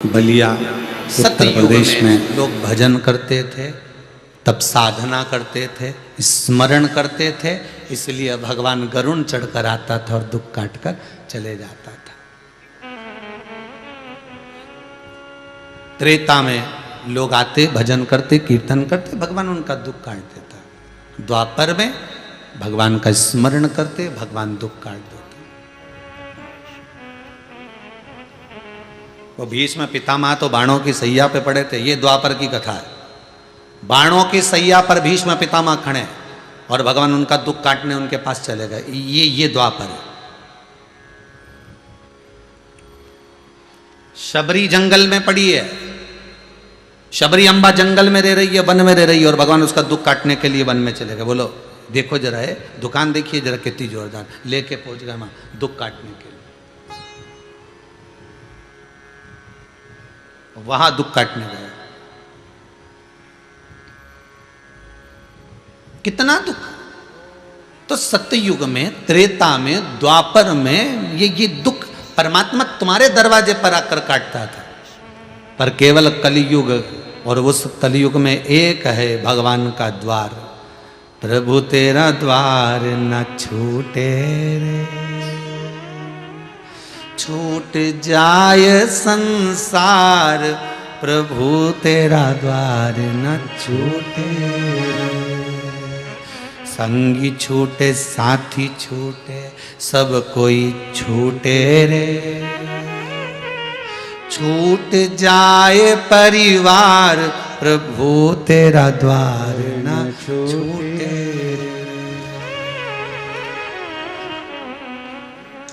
बलिया उत्तर प्रदेश में लोग भजन करते थे, तब साधना करते थे, स्मरण करते थे, इसलिए भगवान गरुण चढ़कर आता था और दुख काटकर चले जाता था। त्रेता में लोग आते, भजन करते, कीर्तन करते, भगवान उनका दुख काट देता। द्वापर में भगवान का स्मरण करते, भगवान दुख काट देते। वो भीष्म पितामह तो बाणों की सैया पे पड़े थे, ये द्वापर की कथा है। बाणों की सैया पर भीष्म पितामह खड़े और भगवान उनका दुख काटने उनके पास चले गए, ये द्वापर है। शबरी जंगल में पड़ी है, शबरी अम्बा जंगल में रह रही है, वन में रह रही है, और भगवान उसका दुख काटने के लिए वन में चले गए। बोलो देखो जरा, है दुकान देखिए जरा कितनी जोरदार, लेके पहुंच गए वहां दुख काटने के लिए, वहां दुख काटने गए। कितना दुख! तो सत्ययुग में, त्रेता में, द्वापर में ये दुख परमात्मा तुम्हारे दरवाजे पर आकर काटता था। पर केवल कलियुग, और उस कलियुग में एक है भगवान का द्वार। प्रभु तेरा द्वार न छूटे रे, छूट जाए संसार, प्रभु तेरा द्वार न छूटे। संगी छूटे, साथी छूटे, सब कोई छूटे रे, छूट जाए परिवार, प्रभु तेरा द्वार न छूटे।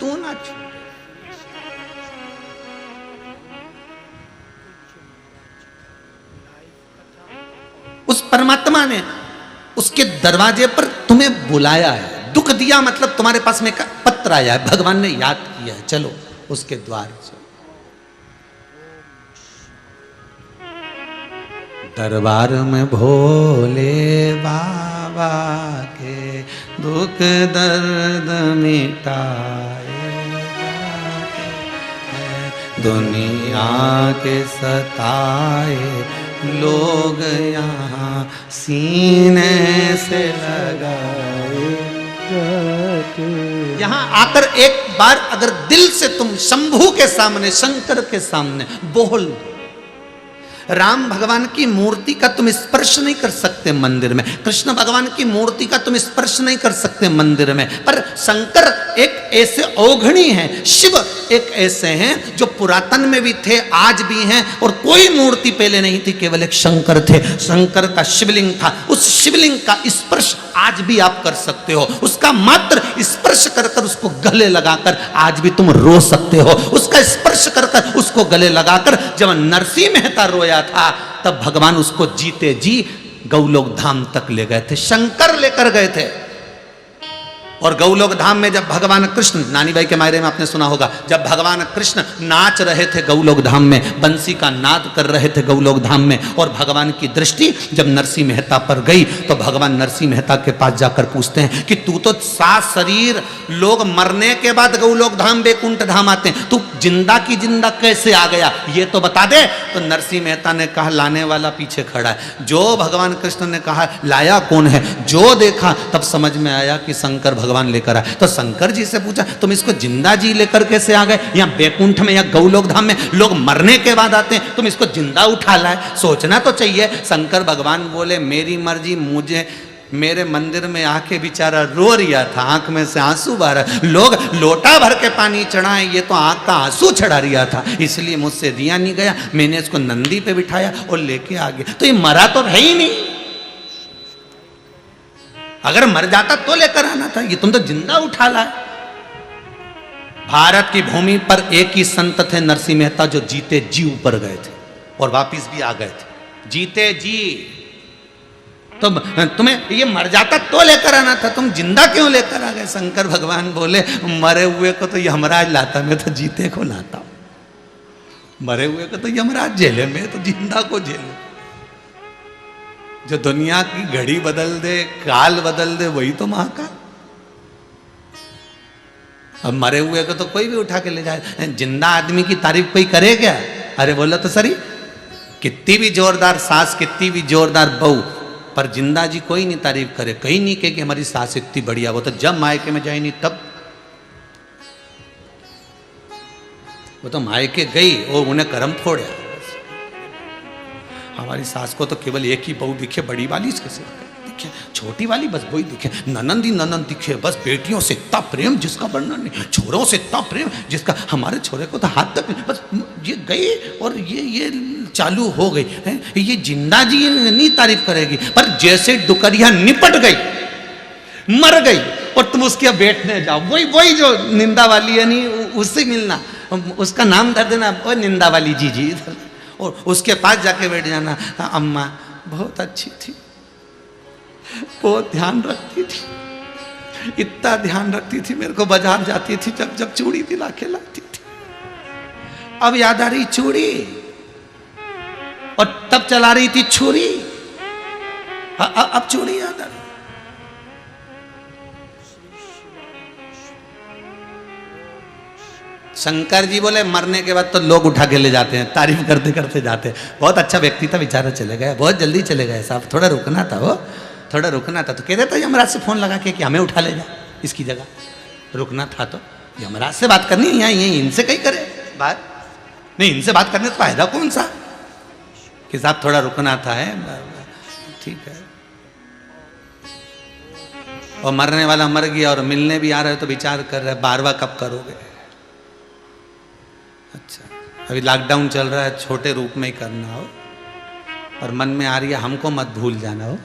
तू ना छूटे। उस परमात्मा ने उसके दरवाजे पर तुम्हें बुलाया है, दुख दिया मतलब तुम्हारे पास में का पत्र आया है, भगवान ने याद किया है, चलो उसके द्वार से। दरबार में भोले बाबा के दुख दर्द मिटाए, दुनिया के सताए लोग यहाँ सीने से लगाए। यहाँ आकर एक बार अगर दिल से तुम शंभू के सामने, शंकर के सामने बोल, राम भगवान की मूर्ति का तुम स्पर्श नहीं कर सकते मंदिर में, कृष्ण भगवान की मूर्ति का तुम स्पर्श नहीं कर सकते मंदिर में, पर शंकर एक ऐसे औघणी हैं, शिव एक ऐसे हैं जो पुरातन में भी थे, आज भी हैं, और कोई मूर्ति पहले नहीं थी, केवल एक शंकर थे। शंकर का शिवलिंग था, उस शिवलिंग का स्पर्श आज भी आप कर सकते हो, उसका मात्र स्पर्श कर कर उसको गले लगाकर आज भी तुम रो सकते हो, उसका स्पर्श कर कर उसको गले लगाकर जब नरसिंह मेहता रोया था तब भगवान उसको जीते जी गौलोक धाम तक ले गए थे, शंकर लेकर गए थे। और गौलोक धाम में जब भगवान कृष्ण, नानी भाई के मायरे में आपने सुना होगा, जब भगवान कृष्ण नाच रहे थे गौलोक धाम में, बंसी का नाद कर रहे थे गौलोक धाम में, और भगवान की दृष्टि जब नरसिंह मेहता पर गई तो भगवान नरसिंह मेहता के पास जाकर पूछते हैं कि तू तो सात शरीर, लोग मरने के बाद गौलोक धाम वैकुंठ धाम आते हैं, तू जिंदा की जिंदा कैसे आ गया, ये तो बता दे। तो नरसिंह मेहता ने कहा लाने वाला पीछे खड़ा है। जो भगवान कृष्ण ने कहा लाया कौन है, जो देखा तब समझ में आया कि शंकर भगवान लेकर आए। तो शंकर जी से पूछा तुम इसको जिंदा जी लेकर कैसे आ गए, या बैकुंठ में या गौलोक धाम में लोग मरने के बाद आते हैं, तुम इसको जिंदा उठा लाए, सोचना तो चाहिए। शंकर भगवान बोले मेरी मर्जी, मुझे मेरे मंदिर में आके बेचारा रो रिया था, आंख में से आंसू बह रहा, लोग लोटा भर के पानी चढ़ाए, ये तो आंख का आंसू चढ़ा रिया था, इसलिए मुझसे दिया नहीं गया, मैंने इसको नंदी पे बिठाया और लेके आ गया। तो ये मरा तो है ही नहीं, अगर मर जाता तो लेकर आना था, ये तुम तो जिंदा उठा लाए। भारत की भूमि पर एक ही संत थे नरसिंह मेहता जो जीते जी ऊपर गए थे और वापिस भी आ गए थे, जीते जी। तो तुम्हें ये मर जाता तो लेकर आना था, तुम जिंदा क्यों लेकर आ गए। शंकर भगवान बोले मरे हुए को तो यमराज लाता, मैं तो जीते को लाता हूं, मरे हुए को तो यमराज झेले, मैं तो जिंदा को झेले। जो दुनिया की घड़ी बदल दे, काल बदल दे, वही तो महाकाल। अब मरे हुए को तो कोई भी उठा के ले जाए, जिंदा आदमी की तारीफ कोई करे क्या? अरे बोला तो सरी, कितनी भी जोरदार सास, कितनी भी जोरदार बहू, पर जिंदा जी कोई नहीं तारीफ करे, कहीं नहीं कहे कि हमारी सास इतनी बढ़िया। वो तो जब मायके में जाए नहीं तब, वो तो मायके गई और उन्हें कर्म फोड़ा। हमारी सास को तो केवल एक ही बहू दिखे, बड़ी वाली इसके सिर दिखे, छोटी वाली बस वही दिखे, ननंद ही ननंद दिखे, बस बेटियों से इतना प्रेम जिसका वर्णन नहीं, छोरों से इतना प्रेम जिसका, हमारे छोरे को तो हाथ तक बस, ये गए और ये चालू हो गई है। ये जिंदा जी नहीं तारीफ करेगी, पर जैसे डुकरिया निपट गई, मर गई, और तुम उसके बैठने जाओ, वही जो निंदा वाली है नहीं, उससे मिलना, उसका नाम धर देना, वो निंदा वाली जी, और उसके पास जाके बैठ जाना, अम्मा बहुत अच्छी थी, बहुत ध्यान रखती थी, इतना ध्यान रखती थी, मेरे को बाजार जाती थी जब जब चूड़ी दिला के लाती थी, अब याद आ रही चूड़ी, और तब चला रही थी छुरी, अब चूड़ी याद आ रही। शंकर जी बोले मरने के बाद तो लोग उठा के ले जाते हैं, तारीफ करते करते जाते हैं। बहुत अच्छा व्यक्ति था, बेचारा चले गए, बहुत जल्दी चले गए साहब, थोड़ा रुकना था, वो थोड़ा रुकना था, तो कह देता यमराज से फोन लगा के कि हमें उठा ले जा इसकी जगह, रुकना था तो यमराज से बात करनी है, यहाँ यही इनसे कहीं करे बात, नहीं इनसे बात करने से फायदा कौन सा, कि साहब थोड़ा रुकना था, है ठीक है। और मरने वाला मर गया और मिलने भी आ रहे हो तो विचार कर रहे, बारवा कब करोगे। अच्छा, अभी लॉकडाउन चल रहा है, छोटे रूप में ही करना हो, और मन में आ रही है हमको मत भूल जाना हो।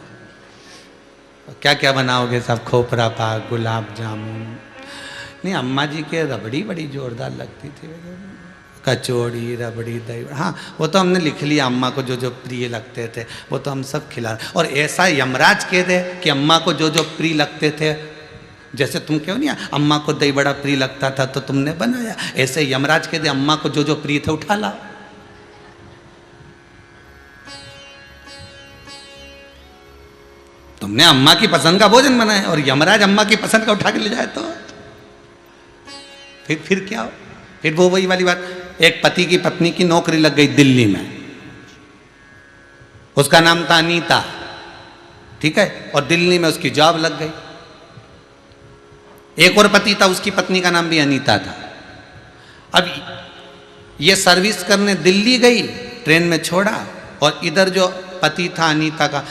क्या क्या बनाओगे साहब, खोपरा पाक, गुलाब जामुन, नहीं अम्मा जी के रबड़ी बड़ी जोरदार लगती थी, कचौड़ी, रबड़ी, दही, हाँ वो तो हमने लिख लिया, अम्मा को जो जो प्रिय लगते थे वो तो हम सब खिला। और ऐसा यमराज कह दे कि अम्मा को जो जो प्रिय लगते थे, जैसे तुम क्यों नहीं अम्मा को दही बड़ा प्रिय लगता था तो तुमने बनाया, ऐसे यमराज कह दे अम्मा को जो जो प्रिय थे उठा लाओ। तुमने अम्मा की पसंद का भोजन बनाया और यमराज अम्मा की पसंद का उठा के ले जाए तो फिर क्या हो, फिर वो वही वाली बात। एक पति की पत्नी की नौकरी लग गई दिल्ली में, उसका नाम था अनीता, ठीक है, और दिल्ली में उसकी जॉब लग गई। एक और पति था, उसकी पत्नी का नाम भी अनीता था। अब ये सर्विस करने दिल्ली गई, ट्रेन में छोड़ा, और इधर जो पति था अनीता का,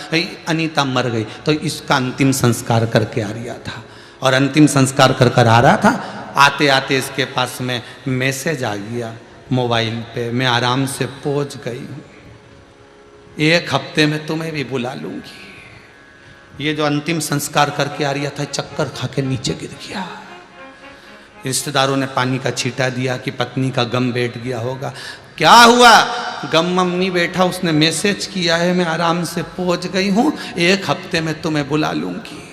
अनीता मर गई तो इसका अंतिम संस्कार करके आ रहा था, और अंतिम संस्कार कर आ रहा था, आते आते इसके पास में मैसेज आ गया मोबाइल पे, मैं आराम से पहुंच गई हूँ, 1 हफ्ते में तुम्हें भी बुला लूंगी। ये जो अंतिम संस्कार करके आ रहा था चक्कर खा के नीचे गिर गया। रिश्तेदारों ने पानी का छींटा दिया कि पत्नी का गम बैठ गया होगा। क्या हुआ, गम नहीं बैठा, उसने मैसेज किया है मैं आराम से पहुंच गई हूँ, 1 हफ्ते में तुम्हें बुला लूंगी।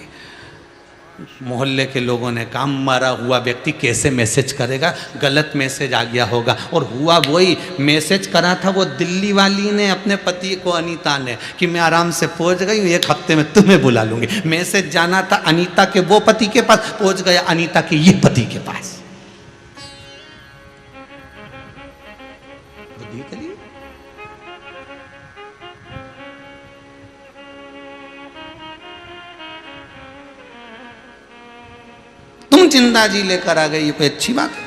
मोहल्ले के लोगों ने कहा मरा हुआ व्यक्ति कैसे मैसेज करेगा, गलत मैसेज आ गया होगा। और हुआ वही, मैसेज करा था वो दिल्ली वाली ने अपने पति को, अनीता ने, कि मैं आराम से पहुंच गई हूँ, 1 हफ्ते में तुम्हें बुला लूंगी। मैसेज जाना था अनीता के वो पति के पास, पहुंच गया अनीता के ये पति के पास। बुद्धि के लिए तुम जिंदा जी लेकर आ गए, ये कोई अच्छी बात है।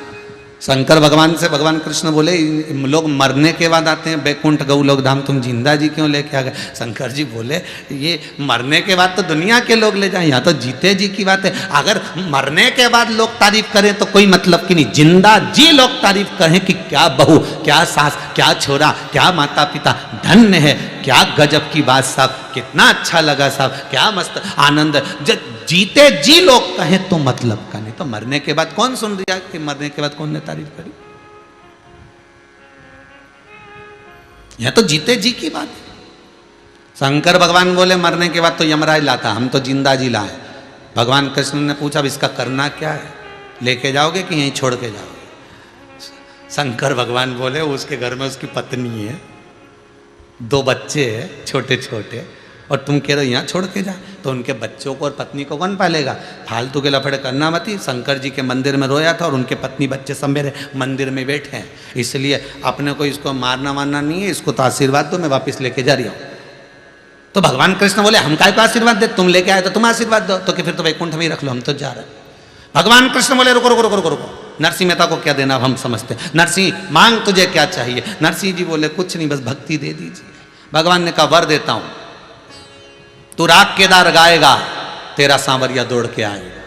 शंकर भगवान से भगवान कृष्ण बोले लोग मरने के बाद आते हैं वैकुंठ गौलोक धाम, तुम जिंदा जी क्यों लेके आ गए। शंकर जी बोले ये मरने के बाद तो दुनिया के लोग ले जाएं, यहाँ तो जीते जी की बात है। अगर मरने के बाद लोग तारीफ करें तो कोई मतलब की नहीं, जिंदा जी लोग तारीफ करें कि क्या बहू, क्या सास, क्या छोरा, क्या माता पिता, धन्य है, क्या गजब की बात साहब, कितना अच्छा लगा साहब, क्या मस्त आनंद, जब जीते जी लोग कहें तो मतलब का, नहीं तो मरने के बाद कौन सुन रहा कि मरने के बाद कौन ने तारीफ करी। यह तो जीते जी की बात है। शंकर भगवान बोले मरने के बाद तो यमराज लाता, हम तो जिंदा जी लाए। भगवान कृष्ण ने पूछा इसका करना क्या है, लेके जाओगे कि यहीं छोड़ के जाओगे। शंकर भगवान बोले उसके घर में उसकी पत्नी है, 2 बच्चे हैं छोटे छोटे, और तुम कह रहे हो यहाँ छोड़ के जा, तो उनके बच्चों को और पत्नी को कौन पालेगा? फालतू के लफड़े करना मत ही। शंकर जी के मंदिर में रोया था और उनके पत्नी बच्चे सब मेरे मंदिर में बैठे हैं, इसलिए अपने को इसको मारना वारना नहीं है, इसको तो आशीर्वाद दो, मैं वापस लेके जा रही हूँ। तो भगवान कृष्ण बोले हम काय को आशीर्वाद दे, तुम लेके आए तो तुम आशीर्वाद दो, तो कि फिर तो वैकुंठ में ही रख लो, हम तो जा रहे हैं। भगवान कृष्ण बोले रुको रुको रुको रुको रुको, नरसिंह मेहता को क्या देना हम समझते हैं। नरसिंह मांग तुझे क्या चाहिए? नरसिंह जी बोले कुछ नहीं, बस भक्ति दे दीजिए। भगवान ने कहा वर देता हूं, तू राग केदार गाएगा, तेरा सांवरिया दौड़ के आएगा।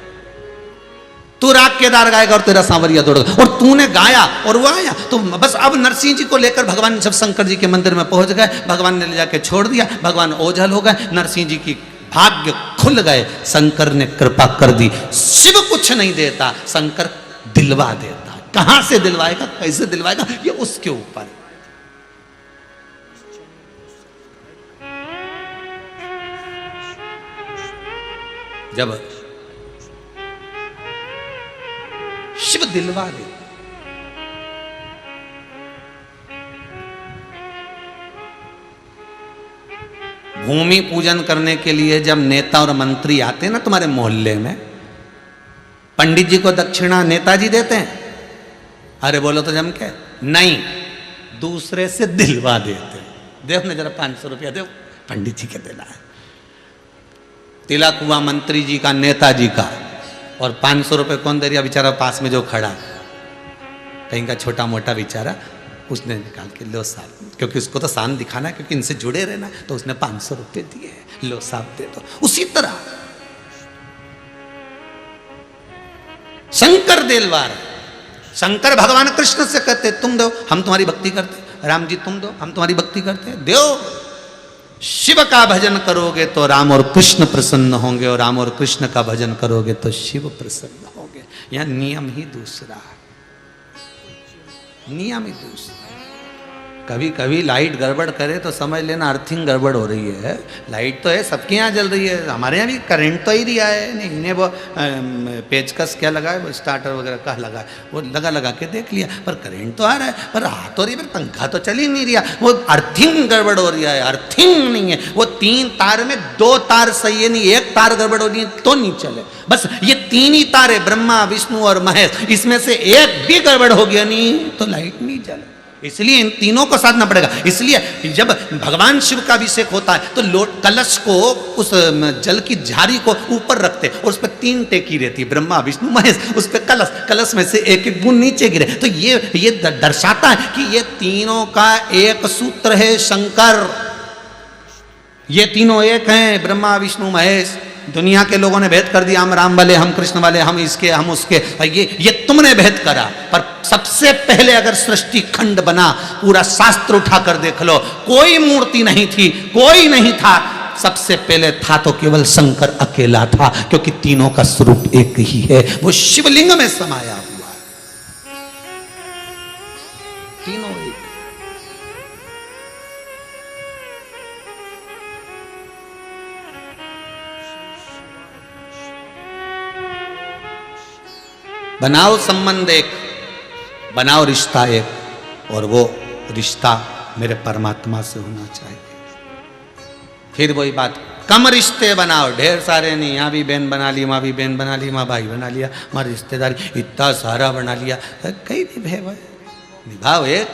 तू राग केदार गाएगा और तेरा सांवरिया दौड़, और तूने गाया और वो आया। तो बस अब नरसिंह जी को लेकर भगवान जब शंकर जी के मंदिर में पहुंच गए, भगवान ने ले जाके छोड़ दिया, भगवान ओझल हो गए, नरसिंह जी की भाग्य खुल गए, शंकर ने कृपा कर दी। शिव कुछ नहीं देता, शंकर दिलवा देता। कहां से दिलवाएगा, कैसे दिलवाएगा, ये उसके ऊपर। जब शिव दिलवा दे, भूमि पूजन करने के लिए जब नेता और मंत्री आते हैं ना तुम्हारे मोहल्ले में, पंडित जी को दक्षिणा नेताजी देते हैं? अरे बोलो तो जम के नहीं, दूसरे से दिलवा देते हैं। देव ने जरा 500 रुपया दो, पंडित जी के देना है। तिलक हुआ मंत्री जी का, नेताजी का, और 500 रुपये कौन दे रहा? बेचारा पास में जो खड़ा, कहीं का छोटा मोटा बेचारा, उसने निकाल के लो साहब, क्योंकि उसको तो शान दिखाना है, क्योंकि इनसे जुड़े रहना, तो उसने 500 रुपये दिए, लो साहब दे दो। उसी तरह शंकर दिलवार, शंकर भगवान कृष्ण से कहते तुम दो हम तुम्हारी भक्ति करते, राम जी तुम दो हम तुम्हारी भक्ति करते, दो। शिव का भजन करोगे तो राम और कृष्ण प्रसन्न होंगे, और राम और कृष्ण का भजन करोगे तो शिव प्रसन्न होंगे। यह नियम ही दूसरा, नियम ही दूसरा। कभी कभी लाइट गड़बड़ करे तो समझ लेना अर्थिंग गड़बड़ हो रही है। लाइट तो है, सबके यहाँ जल रही है, हमारे यहाँ भी करंट तो ही दिया है, नहीं इन्हें वो पेचकस क्या लगा है, वो स्टार्टर वगैरह क्या लगा है, वो लगा के देख लिया, पर करंट तो आ रहा है, पर आ तो रही है, पर पंखा तो चल ही नहीं रहा, वो अर्थिंग गड़बड़ हो रही है। अर्थिंग नहीं है, वो 3 तार में 2 तार सही है, नहीं 1 तार गड़बड़ हो रही है तो नहीं चले। बस ये 3 ही तार है, ब्रह्मा विष्णु और महेश, इसमें से एक भी गड़बड़ हो गया नहीं तो लाइट नहीं चले। इसलिए इन तीनों को साधना पड़ेगा। इसलिए जब भगवान शिव का अभिषेक होता है तो कलश को, उस जल की झारी को ऊपर रखते और उस पर 3 टेकी रहती है, ब्रह्मा विष्णु महेश, उस पर कलश में से एक एक बूंद नीचे गिरे। तो ये दर्शाता है कि ये तीनों का एक सूत्र है शंकर, ये तीनों एक हैं, ब्रह्मा विष्णु महेश। दुनिया के लोगों ने भेद कर दिया, हम राम वाले, हम कृष्ण वाले, हम इसके हम उसके, ये तुमने भेद करा। पर सबसे पहले अगर सृष्टि खंड बना, पूरा शास्त्र उठा कर देख लो, कोई मूर्ति नहीं थी, कोई नहीं था, सबसे पहले था तो केवल शंकर अकेला था, क्योंकि तीनों का स्वरूप एक ही है, वो शिवलिंग में समाया हुआ है, तीनों एक। बनाओ संबंध एक, बनाओ रिश्ता एक, और वो रिश्ता मेरे परमात्मा से होना चाहिए। फिर वही बात, कम रिश्ते बनाओ, ढेर सारे नहीं, यहाँ भी बहन बना ली, वहाँ भी बहन बना ली, वहाँ भाई बना लिया, वहाँ रिश्तेदारी इतना सारा बना लिया, कहीं निभाओ, निभाओ एक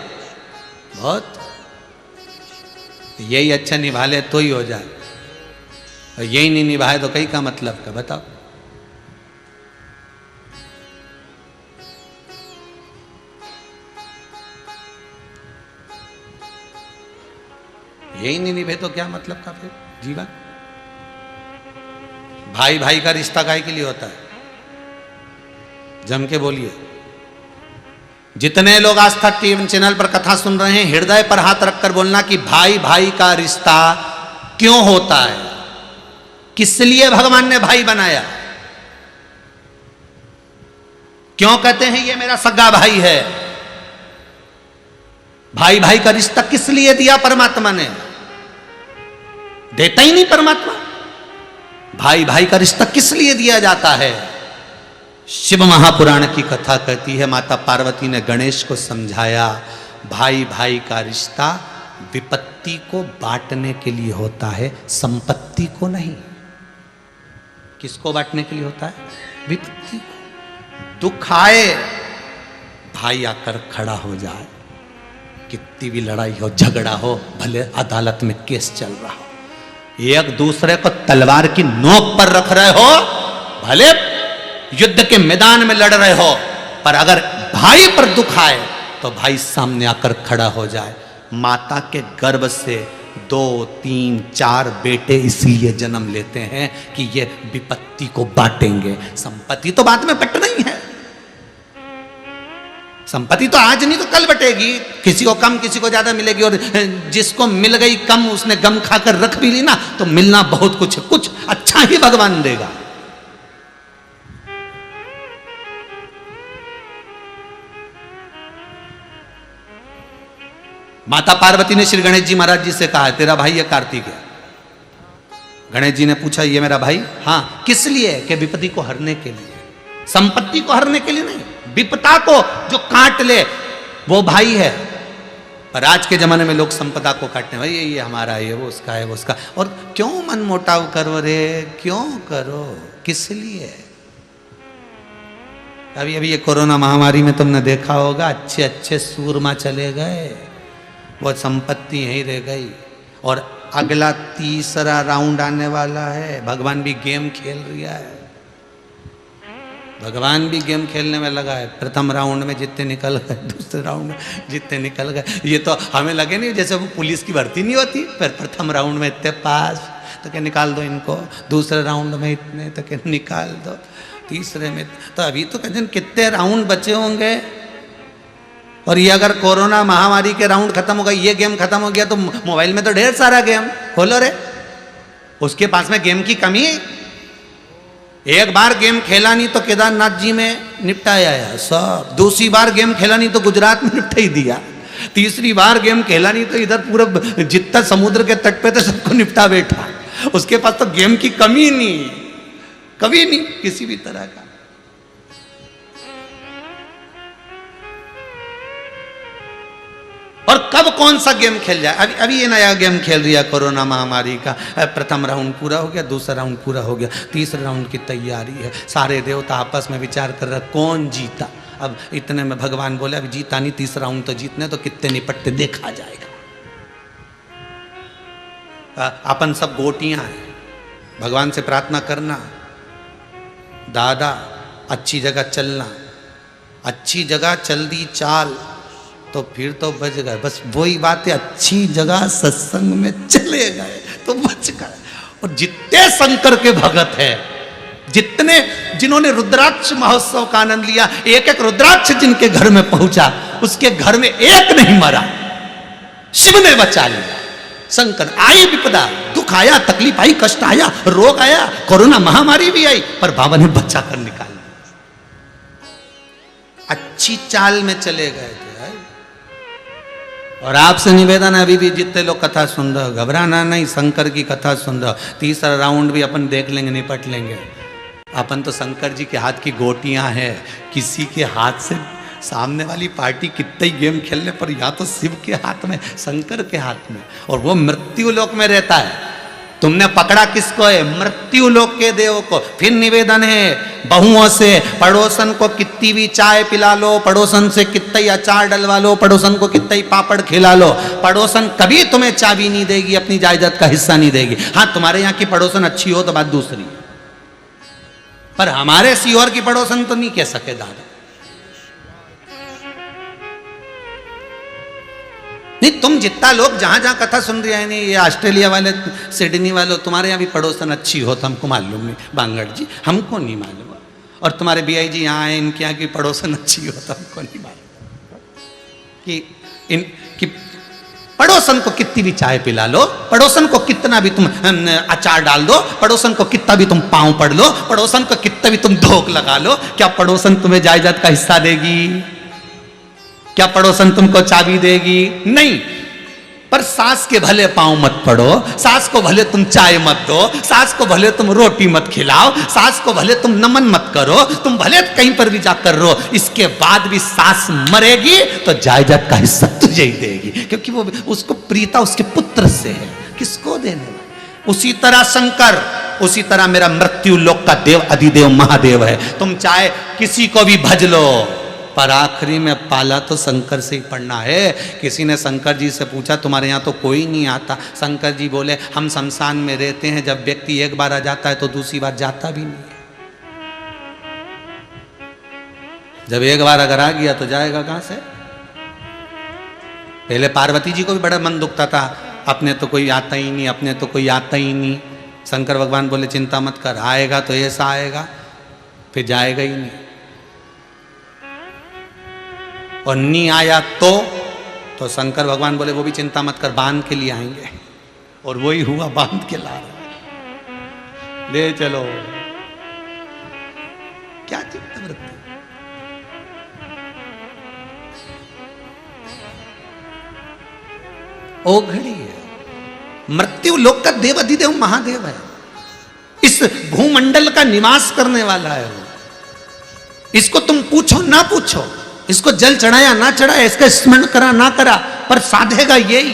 बहुत, यही अच्छा निभा ले तो ही हो जाए, और यही नहीं निभाए तो कहीं का मतलब का बताओ। यही नहीं निभे तो क्या मतलब का फिर जीवन। भाई भाई का रिश्ता काहे के लिए होता है, जम के बोलिए। जितने लोग आस्था टीवी चैनल पर कथा सुन रहे हैं, हृदय पर हाथ रखकर बोलना कि भाई भाई का रिश्ता क्यों होता है, किस लिए भगवान ने भाई बनाया, क्यों कहते हैं ये मेरा सगा भाई है। भाई भाई का रिश्ता किस लिए दिया परमात्मा ने, देता ही नहीं परमात्मा। भाई भाई का रिश्ता किस लिए दिया जाता है। शिव महापुराण की कथा कहती है, माता पार्वती ने गणेश को समझाया, भाई भाई का रिश्ता विपत्ति को बांटने के लिए होता है, संपत्ति को नहीं। किसको बांटने के लिए होता है? विपत्ति को। दुख आए, भाई आकर खड़ा हो जाए, कितनी भी लड़ाई हो, झगड़ा हो, भले अदालत में केस चल रहा हो, एक दूसरे को तलवार की नोक पर रख रहे हो, भले युद्ध के मैदान में लड़ रहे हो, पर अगर भाई पर दुख आए तो भाई सामने आकर खड़ा हो जाए। माता के गर्भ से 2, 3, 4 बेटे इसलिए जन्म लेते हैं कि ये विपत्ति को बांटेंगे। संपत्ति तो बाद में बंटना ही है। संपत्ति तो आज नहीं तो कल बटेगी, किसी को कम किसी को ज्यादा मिलेगी, और जिसको मिल गई कम उसने गम खाकर रख भी ली ना, तो मिलना बहुत कुछ है, कुछ अच्छा ही भगवान देगा। माता पार्वती ने श्री गणेश जी महाराज जी से कहा, तेरा भाई है कार्तिक है। गणेश जी ने पूछा, ये मेरा भाई? हाँ। किस लिए? कि विपत्ति को हरने के लिए, संपत्ति को हरने के लिए नहीं, विपदा को जो काट ले वो भाई है। पर आज के जमाने में लोग संपदा को काटने, भाई ये हमारा है, वो उसका है, वो उसका। और क्यों मन मोटाव करो रे, क्यों करो, किस लिए? अभी अभी ये कोरोना महामारी में तुमने देखा होगा, अच्छे अच्छे सूरमा चले गए, वो संपत्ति यहीं रह गई। और अगला तीसरा राउंड आने वाला है, भगवान भी गेम खेल रहा है, भगवान भी गेम खेलने में लगा है। प्रथम राउंड में जितने निकल गए, दूसरे राउंड में जितने निकल गए, ये तो हमें लगे नहीं जैसे वो पुलिस की भर्ती नहीं होती, फिर प्रथम राउंड में इतने पास तो क्या निकाल दो इनको, दूसरे राउंड में इतने तो क्या निकाल दो, तीसरे में तो अभी तो कहते कितने राउंड बचे होंगे। और ये अगर कोरोना महामारी के राउंड खत्म हो गए, ये गेम खत्म हो गया, तो मोबाइल में तो ढेर सारा गेम खोलो रे, उसके पास में गेम की कमी है। एक बार गेम खेला नहीं तो केदारनाथ जी में निपटाया है सब, दूसरी बार गेम खेला नहीं तो गुजरात में निपटा ही दिया, तीसरी बार गेम खेला नहीं तो इधर पूरा जितना समुद्र के तट पे तो सबको निपटा बैठा। उसके पास तो गेम की कमी नहीं, कभी नहीं किसी भी तरह का। और कब कौन सा गेम खेल जाए, अभी अभी ये नया गेम खेल रही है कोरोना महामारी का। प्रथम राउंड पूरा हो गया, दूसरा राउंड पूरा हो गया, तीसरे राउंड की तैयारी है। सारे देवता आपस में विचार कर रहे कौन जीता। अब इतने में भगवान बोले अभी जीता नहीं, तीसरा राउंड तो जीतने, तो कितने निपटते देखा जाएगा। अपन सब गोटियां हैं, भगवान से प्रार्थना करना, दादा अच्छी जगह चलना, अच्छी जगह चल दी चाल तो फिर तो बच गए। बस वही बात है, अच्छी जगह सत्संग में चले गए तो बच गए। और जितने शंकर के भगत हैं, जितने जिन्होंने रुद्राक्ष महोत्सव का आनंद लिया, एक एक रुद्राक्ष जिनके घर में पहुंचा, उसके घर में एक नहीं मरा, शिव ने बचा लिया। शंकर आई विपदा, दुख आया, तकलीफ आई, कष्ट आया, रोग आया, कोरोना महामारी भी आई, पर बाबा ने बचा कर निकाल लिया। अच्छी चाल में चले गए थे। और आपसे निवेदन है, अभी भी जितने लोग कथा सुन रहे हो, घबराना नहीं, शंकर की कथा सुन रहे हो। तीसरा राउंड भी अपन देख लेंगे, निपट लेंगे। अपन तो शंकर जी के हाथ की गोटियां हैं, किसी के हाथ से सामने वाली पार्टी कितने गेम खेलने पर, या तो शिव के हाथ में, शंकर के हाथ में, और वो मृत्यु लोक में रहता है। तुमने पकड़ा किसको है? मृत्यु लोक के देव को। फिर निवेदन है बहुओं से, पड़ोसन को कितनी भी चाय पिला लो, पड़ोसन से कितना ही अचार डलवा लो, पड़ोसन को कितना ही पापड़ खिला लो, पड़ोसन कभी तुम्हें चाबी नहीं देगी, अपनी जायदाद का हिस्सा नहीं देगी। हाँ, तुम्हारे यहाँ की पड़ोसन अच्छी हो तो बात दूसरी, पर हमारे सीहोर की पड़ोसन तो नहीं कह सके दादा। नहीं, तुम जितना लोग जहां जहां कथा सुन रहे हैं, नहीं ये ऑस्ट्रेलिया वाले, सिडनी वाले, तुम्हारे यहाँ भी पड़ोसन अच्छी हो तो हमको मालूम नहीं, बांगड़ जी हमको नहीं मालूम, और तुम्हारे बीआई जी यहाँ आए, इनके यहाँ की पड़ोसन अच्छी हो तो हमको नहीं मालूम कि पड़ोसन को कितनी भी चाय पिला लो, पड़ोसन को कितना भी तुम अचार डाल दो, पड़ोसन को कितना भी तुम पांव पड़ लो, पड़ोसन को कितना भी तुम धोख लगा लो, क्या पड़ोसन तुम्हें जायदाद का हिस्सा देगी? क्या पड़ोसन तुमको चाबी देगी? नहीं। पर सास के भले पांव मत पड़ो, सास को भले तुम चाय मत दो, सास को भले तुम रोटी मत खिलाओ, सास को भले तुम नमन मत करो, तुम भले कहीं पर भी जाकर रो, इसके बाद भी सास मरेगी तो जायदाद का हिस्सा तुझे ही देगी, क्योंकि वो उसको प्रीता उसके पुत्र से है, किसको देने। उसी तरह शंकर, उसी तरह मेरा मृत्यु लोक का देव अधिदेव महादेव है। तुम चाहे किसी को भी भज लो, पर आखिरी में पाला तो शंकर से ही पड़ना है। किसी ने शंकर जी से पूछा तुम्हारे यहाँ तो कोई नहीं आता। शंकर जी बोले हम शमशान में रहते हैं, जब व्यक्ति एक बार आ जाता है तो दूसरी बार जाता भी नहीं। जब एक बार अगर आ गया तो जाएगा कहां से। पहले पार्वती जी को भी बड़ा मन दुखता था, अपने तो कोई आता ही नहीं, अपने तो कोई आता ही नहीं। शंकर भगवान बोले चिंता मत कर, आएगा तो ऐसा आएगा, फिर जाएगा ही नहीं। और नहीं आया तो शंकर भगवान बोले वो भी चिंता मत कर, बांध के लिए आएंगे। और वही हुआ, बांध के ला रहे, ले चलो। क्या चिंता वृत्ति। ओ घड़ी है, मृत्यु लोक का देव अधिदेव महादेव है, इस भूमंडल का निवास करने वाला है वो। इसको तुम पूछो ना पूछो, इसको जल चढ़ाया ना चढ़ाया, इसका स्मरण करा ना करा, पर साधेगा यही।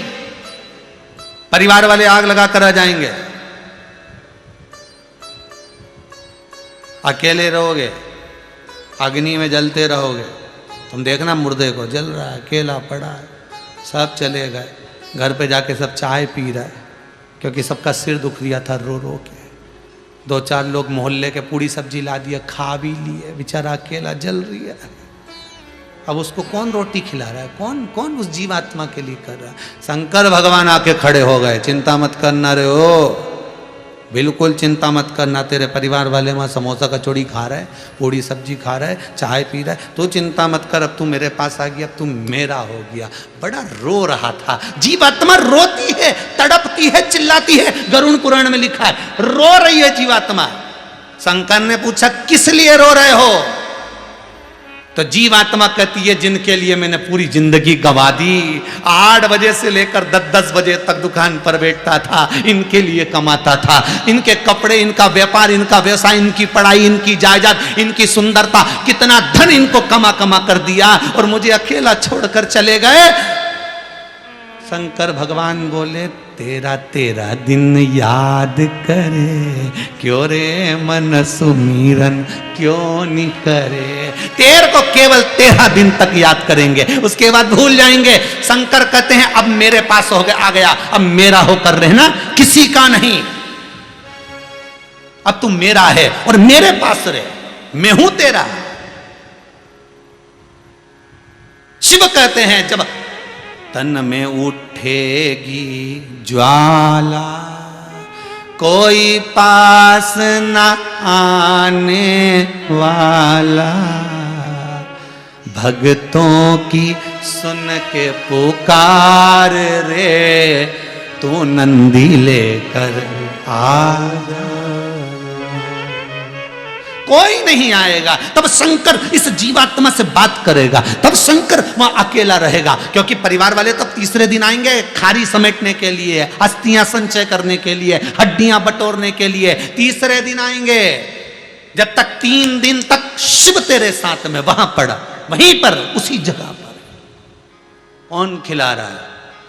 परिवार वाले आग लगा कर आ जाएंगे, अकेले रहोगे, अग्नि में जलते रहोगे। तुम देखना मुर्दे को, जल रहा है, अकेला पड़ा है, सब चले गए। घर पे जाके सब चाय पी रहा है, क्योंकि सबका सिर दुख रिया था रो रो के। दो चार लोग मोहल्ले के पूड़ी सब्जी ला दिया, खा भी लिए, बेचारा अकेला जल रही है। अब उसको कौन रोटी खिला रहा है, कौन कौन उस जीवात्मा के लिए कर रहा है। शंकर भगवान आके खड़े हो गए, चिंता मत करना रे हो, बिल्कुल चिंता मत करना। तेरे परिवार वाले वहाँ समोसा कचौड़ी खा रहे, पूड़ी सब्जी खा रहे, चाय पी रहे, तू चिंता मत कर, अब तू मेरे पास आ गया, अब तू मेरा हो गया। बड़ा रो रहा था। जीवात्मा रोती है, तड़पती है, चिल्लाती है, गरुड़ पुराण में लिखा है, रो रही है जीवात्मा। शंकर ने पूछा किस लिए रो रहे हो, तो जीवात्मा कहती है जिनके लिए मैंने पूरी जिंदगी गवा दी। 8 बजे से लेकर 10-10 बजे तक दुकान पर बैठता था, इनके लिए कमाता था, इनके कपड़े, इनका व्यापार, इनका व्यवसाय, इनकी पढ़ाई, इनकी जायदाद, इनकी सुंदरता, कितना धन इनको कमा कमा कर दिया, और मुझे अकेला छोड़कर चले गए। शंकर भगवान बोले तेरा तेरा दिन याद करे, क्यों रे मन सुमीरन क्यों नहीं करे। तेरे को केवल 13 दिन तक याद करेंगे, उसके बाद भूल जाएंगे। शंकर कहते हैं अब मेरे पास हो गया, आ गया, अब मेरा होकर रहना, किसी का नहीं। अब तू मेरा है और मेरे पास रहे, मैं हूं तेरा। शिव कहते हैं जब तन में उठेगी ज्वाला, कोई पास न आने वाला, भक्तों की सुन के पुकार रे, तू नंदी लेकर आ जा। कोई नहीं आएगा। तब शंकर इस जीवात्मा से बात करेगा, तब शंकर वहां अकेला रहेगा, क्योंकि परिवार वाले तब तीसरे दिन आएंगे खारी समेटने के लिए, अस्थियां संचय करने के लिए, हड्डियां बटोरने के लिए। तीसरे दिन आएंगे, जब तक 3 दिन तक शिव तेरे साथ में वहां पड़ा, वहीं पर उसी जगह पर। कौन खिला रहा है,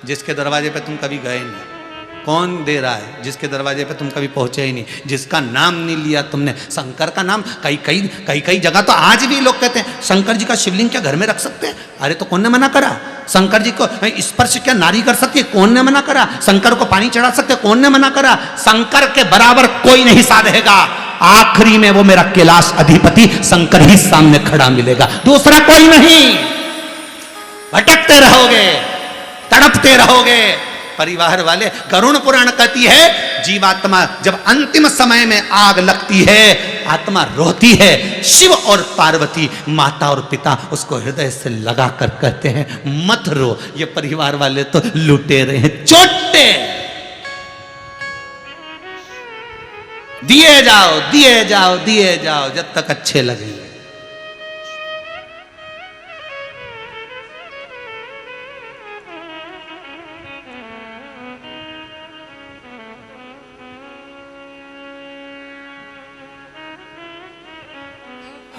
जिसके दरवाजे पे तुम कभी गए नहीं। कौन दे रहा है, जिसके दरवाजे पे तुम कभी पहुंचे ही नहीं, जिसका नाम नहीं लिया तुमने। शंकर का नाम कई जगह तो आज भी लोग कहते हैं शंकर जी का शिवलिंग क्या घर में रख सकते हैं। अरे तो कौन ने मना करा। शंकर जी को स्पर्श क्या नारी कर सकती है, कौन ने मना करा। शंकर को पानी चढ़ा सकते, कौन ने मना करा। शंकर के बराबर कोई नहीं साधेगा। आखिरी में वो मेरा कैलाश अधिपति शंकर ही सामने खड़ा मिलेगा, दूसरा कोई नहीं। भटकते रहोगे, तड़पते रहोगे। परिवार वाले, गरुड़ पुराण कहती है जीवात्मा जब अंतिम समय में आग लगती है, आत्मा रोती है। शिव और पार्वती, माता और पिता, उसको हृदय से लगा कर कहते हैं मत रो। ये परिवार वाले तो लुटे रहे हैं, चोटे। दिए जाओ, दिए जाओ, दिए जाओ, जब तक अच्छे लगेंगे।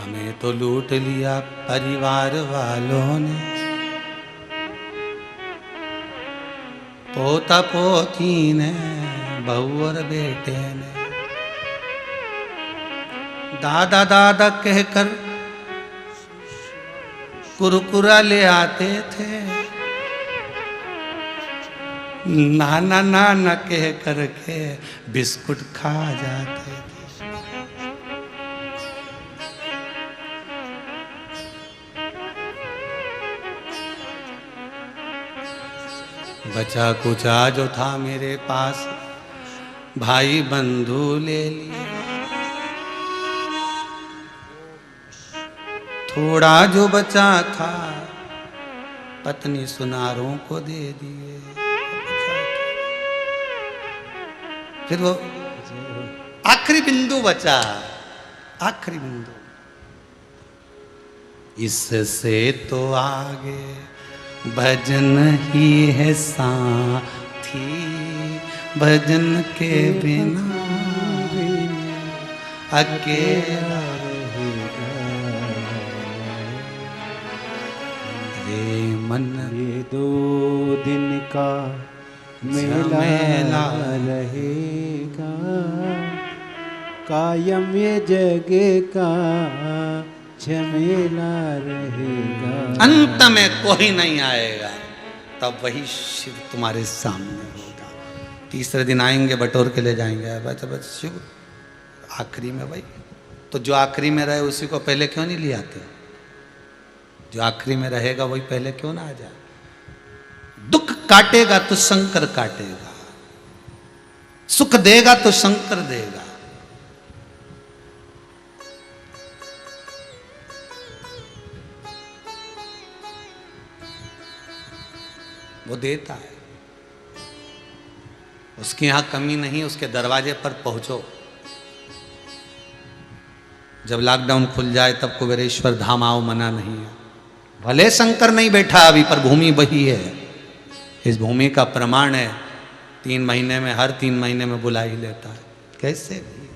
हमें तो लूट लिया परिवार वालों ने, पोता पोती ने, बहू और बेटे ने, दादा दादा कहकर कुरकुरा ले आते थे, नाना नाना कह करके बिस्कुट खा जाते थे। बचा कुचा जो था मेरे पास भाई बंधु ले लिए, थोड़ा जो बचा था पत्नी सुनारों को दे दिए। फिर वो आखिरी बिंदु बचा, आखिरी बिंदु, इससे तो आगे भजन ही है साथी, भजन के बिना अकेला रे मन। ये 2 दिन का मेला रहेगा, कायम ये जगे का झमेला रहेगा। अंत में कोई नहीं आएगा, तब वही शिव तुम्हारे सामने होगा। तीसरे दिन आएंगे, बटोर के ले जाएंगे। बस शिव आखिरी में वही, तो जो आखिरी में रहे उसी को पहले क्यों नहीं ले आते? जो आखिरी में रहेगा वही पहले क्यों ना आ जाए? दुख काटेगा तो शंकर काटेगा, सुख देगा तो शंकर देगा। वो देता है, उसके यहां कमी नहीं, उसके दरवाजे पर पहुंचो। जब लॉकडाउन खुल जाए तब कुबेरेश्वर धाम आओ, मना नहीं है। भले शंकर नहीं बैठा अभी, पर भूमि वही है। इस भूमि का प्रमाण है 3 महीने में, हर 3 महीने में बुला ही लेता है। कैसे भी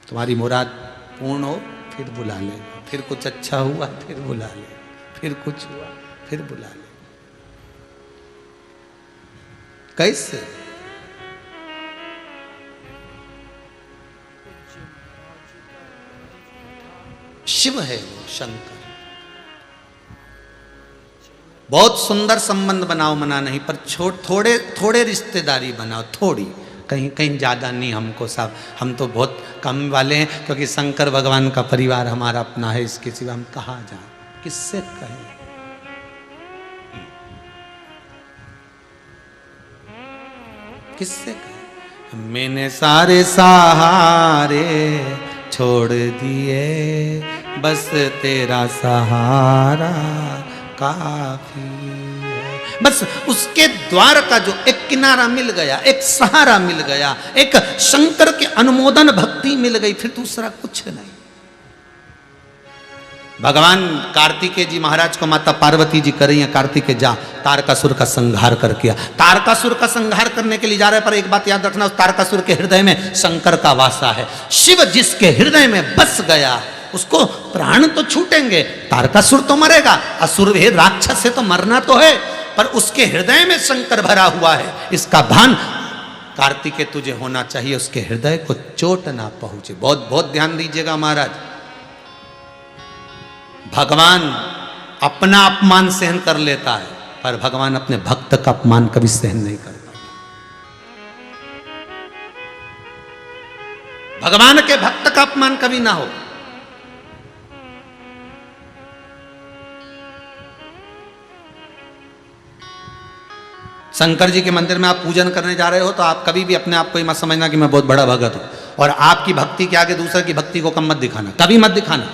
तुम्हारी मुराद पूर्ण हो फिर बुला लेगा, फिर कुछ अच्छा हुआ फिर बुला लेगा, फिर कुछ हुआ फिर बुला लेगा। कैसे? शिव है वो, शंकर। बहुत सुंदर संबंध बनाओ, मना नहीं, पर थोड़े थोड़े रिश्तेदारी बनाओ, थोड़ी, कहीं कहीं ज़्यादा नहीं। हमको साहब, हम तो बहुत कम वाले हैं, क्योंकि शंकर भगवान का परिवार हमारा अपना है, इसके सिवा हम कहाँ जाएं, किससे कहें? किससे कहें? मैंने सारे सहारे छोड़ दिए, बस तेरा सहारा काफी है। बस उसके द्वार का जो एक किनारा मिल गया, एक सहारा मिल गया, एक शंकर के अनुमोदन भक्ति मिल गई, फिर दूसरा कुछ नहीं। भगवान कार्तिकेय जी महाराज को माता पार्वती जी कर रही हैं, कार्तिकेय जा तारकासुर का संहार कर किया। तारकासुर का संहार करने के लिए जा रहे, पर एक बात याद रखना, उस तारकासुर के हृदय में शंकर का वासा है। शिव जिसके हृदय में बस गया उसको प्राण तो छूटेंगे, तारकासुर तो मरेगा, असुर है राक्षस से तो मरना तो है, पर उसके हृदय में शंकर भरा हुआ है। इसका भान कार्तिकेय तुझे होना चाहिए, उसके हृदय को चोट ना पहुंचे। बहुत बहुत ध्यान दीजिएगा महाराज। भगवान अपना अपमान सहन कर लेता है, पर भगवान अपने भक्त का अपमान कभी सहन नहीं करता। भगवान के भक्त का अपमान कभी ना हो। शंकर जी के मंदिर में आप पूजन करने जा रहे हो, तो आप कभी भी अपने आप को मत समझना कि मैं बहुत बड़ा भगत हूं, और आपकी भक्ति के आगे दूसरे की भक्ति को कम मत दिखाना, कभी मत दिखाना।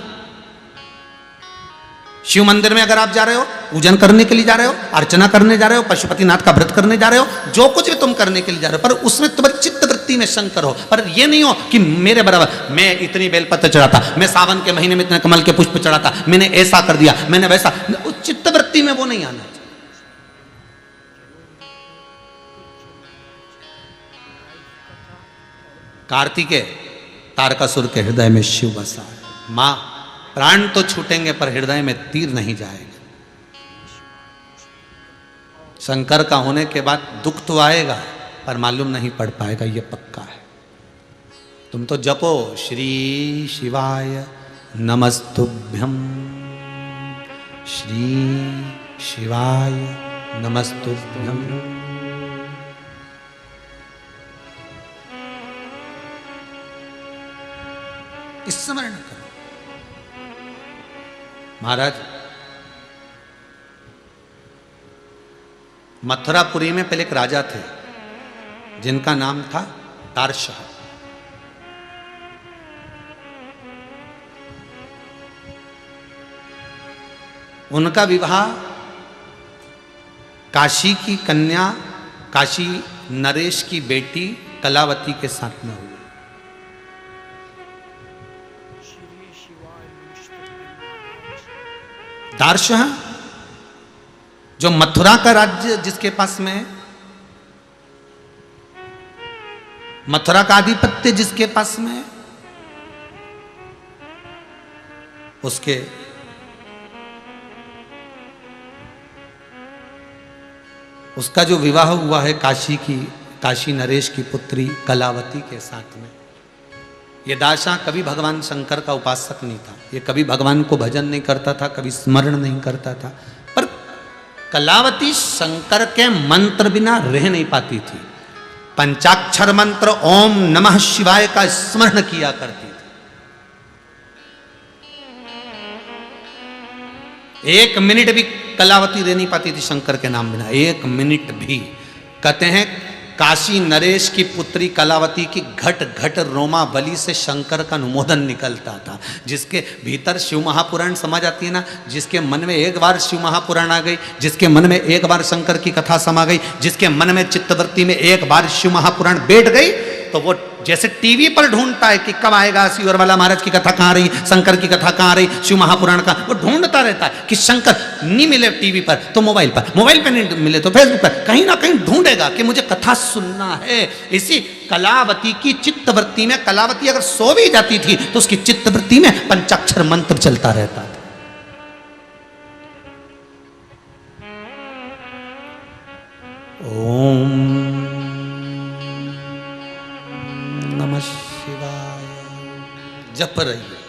शिव मंदिर में अगर आप जा रहे हो, पूजन करने के लिए जा रहे हो, अर्चना करने जा रहे हो, पशुपतिनाथ का व्रत करने जा रहे हो, जो कुछ भी तुम करने के लिए जा रहे हो, पर उसमें तुम्हारी चित्त वृत्ति में शंकर हो। पर ये नहीं हो कि मेरे बराबर मैं इतनी बेलपत्र चढ़ाता, मैं सावन के महीने में इतने कमल के पुष्प चढ़ाता, मैंने ऐसा कर दिया, मैंने वैसा। उस चित्त वृत्ति में वो नहीं आना चाहिए। कार्तिकेय तारकासुर के हृदय में शिव बसा है। मां प्राण तो छूटेंगे पर हृदय में तीर नहीं जाएगा। शंकर का होने के बाद दुख तो आएगा पर मालूम नहीं पड़ पाएगा, ये पक्का है। तुम तो जपो श्री शिवाय नमस्तुभ्यम, श्री शिवाय नमस्तुभ्यम। स्मरण करो। महाराज मथुरापुरी में पहले एक राजा थे जिनका नाम था तारशाह। उनका विवाह काशी की कन्या काशी नरेश की बेटी कलावती के साथ में हुआ। तारशाह जो मथुरा का राज्य जिसके पास में है, मथुरा का आधिपत्य जिसके पास में है, उसका जो विवाह हुआ है काशी नरेश की पुत्री कलावती के साथ में। ये दासा कभी भगवान शंकर का उपासक नहीं था, ये कभी भगवान को भजन नहीं करता था, कभी स्मरण नहीं करता था, पर कलावती शंकर के मंत्र बिना रह नहीं पाती थी। पंचाक्षर मंत्र ओम नमः शिवाय का स्मरण किया करती थी। एक मिनट भी कलावती रह नहीं पाती थी शंकर के नाम बिना, एक मिनट भी। कहते हैं काशी नरेश की पुत्री कलावती की घट घट रोमा बलि से शंकर का अनुमोदन निकलता था। जिसके भीतर शिव महापुराण समा जाती है ना, जिसके मन में एक बार शिव महापुराण आ गई, जिसके मन में एक बार शंकर की कथा समा गई, जिसके मन में चित्तवृत्ति में एक बार शिव महापुराण बैठ गई, तो वो जैसे टीवी पर ढूंढता है कि कब आएगा शिवर वाला महाराज की कथा कहाँ रही, शंकर की कथा कहाँ रही, शिव महापुराण का, वो ढूंढता रहता है कि शंकर नहीं मिले टीवी पर तो मोबाइल पर नहीं मिले तो फेसबुक पर, कहीं ना कहीं ढूंढेगा कि मुझे कथा सुनना है। इसी कलावती की चित्तवृत्ति में, कलावती अगर सो भी जाती थी तो उसकी चित्तवृत्ति में पंचाक्षर मंत्र चलता रहता था। ओम नमः शिवाय जप रही है।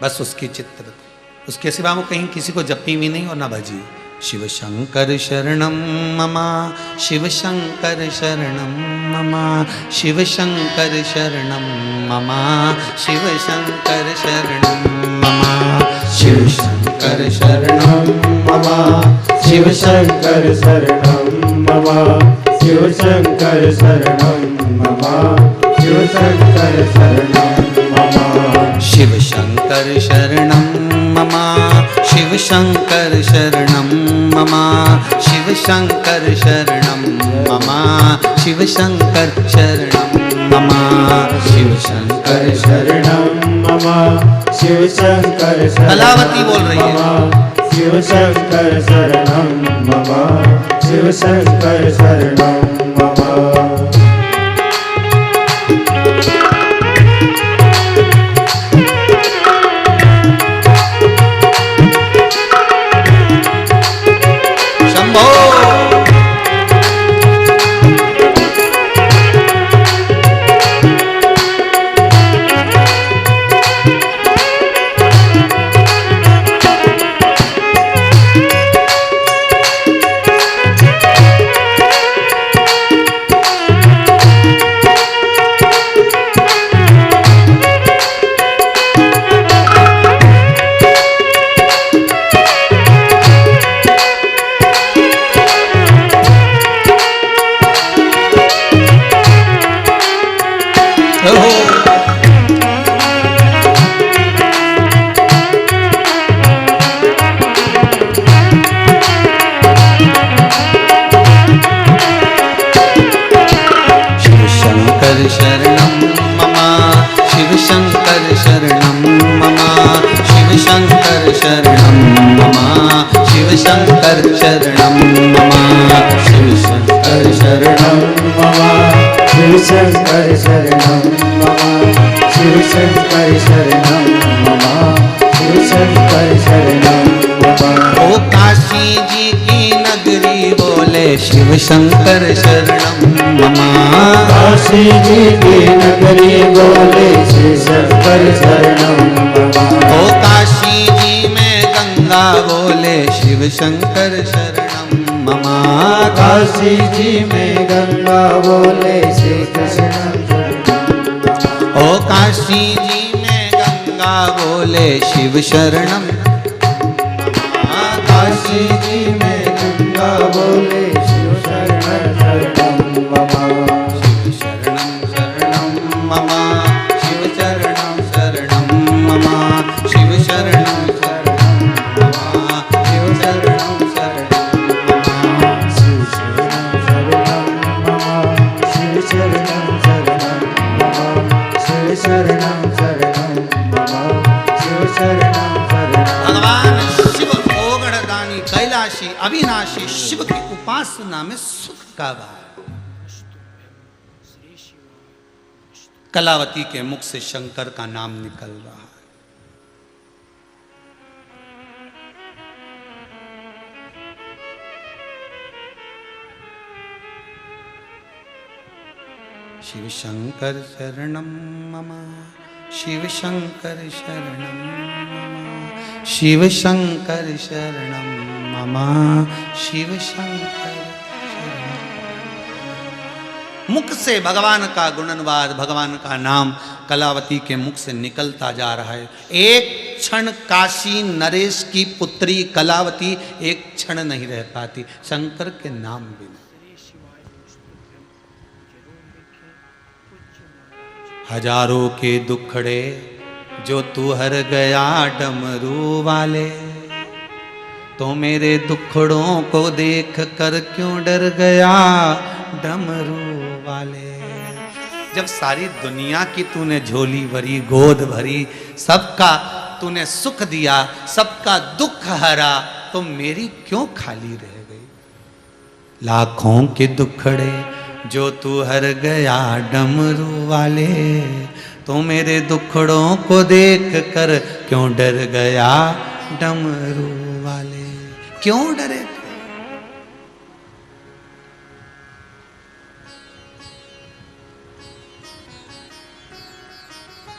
बस उसकी चित्र, उसके सिवा वो कहीं किसी को जपी भी नहीं और ना भजी। शिव शंकर शरणम ममा, शिव शंकर शरणम ममा, शिव शंकर शरणम ममा, शिव शंकर शरणम ममा, शिव शंकर शरणम ममा, शिव शंकर शरणं मम, शिव शंकर शरणं मम, शिव शंकर शरणं मम, शिव शंकर शरणम ममा, शिव शंकर शरणम ममा, शिव शंकर शरणम ममा, शिव शंकर शरणम ममा, शिव शंकर शरणं मम, शिव शंकर शरणं कलावती बोल रही है। शिव शंकर शरणं मम, शिव शंकर शरणं मम। शिव शंकर शरणं मम शिव शंकर शरणं मम शिव शंकर शरणं मम शिव शंकर शरणं मम शिव शंकर शरणं मम। ओ काशी जी की नगरी बोले शिव शंकर शरणं मम काशी जी की नगरी बोले शिव शंकर शरणं मम। ओ काशी जी में गंगा बोले शिव शंकर शरणं मम काशी जी में गंगा बोले श्री कृष्ण शरणं। ओ काशी जी में गंगा बोले शिव शरणं काशी जी में गंगा बोले शिव शरणं शरणं मम। शिव शरणं शरणं मम शिव शरणं शरणं मम शिव शरणं शरणं मम शिव शरणं शरणं मम शिव शरणं शरणं मम शिव शरणं शरणं मम शिव शरणं शरणं मम शिव शरणं शरणं। भगवान शिव ओगढ़दानी कैलाशी अविनाशी शिव की उपासना में सुख का भाव। कलावती के मुख से शंकर का नाम निकल रहा है। शिव शंकर शरणं मम शिव शंकर शरणं मम शिव शंकर शरणं मम शिव शंकर शरणं। मुख से भगवान का गुणनवाद भगवान का नाम कलावती के मुख से निकलता जा रहा है। एक क्षण काशी नरेश की पुत्री कलावती एक क्षण नहीं रह पाती शंकर के नाम बिना। हजारों के दुखड़े जो तू हर गया डमरू वाले तो मेरे दुखड़ों को देख कर क्यों डर गया डमरू वाले। जब सारी दुनिया की तूने झोली भरी गोद भरी सबका तूने सुख दिया सबका दुख हरा तो मेरी क्यों खाली रह गई। लाखों के दुखड़े जो तू हर गया डमरू वाले तो मेरे दुखड़ों को देख कर क्यों डर गया डमरू वाले। क्यों डरे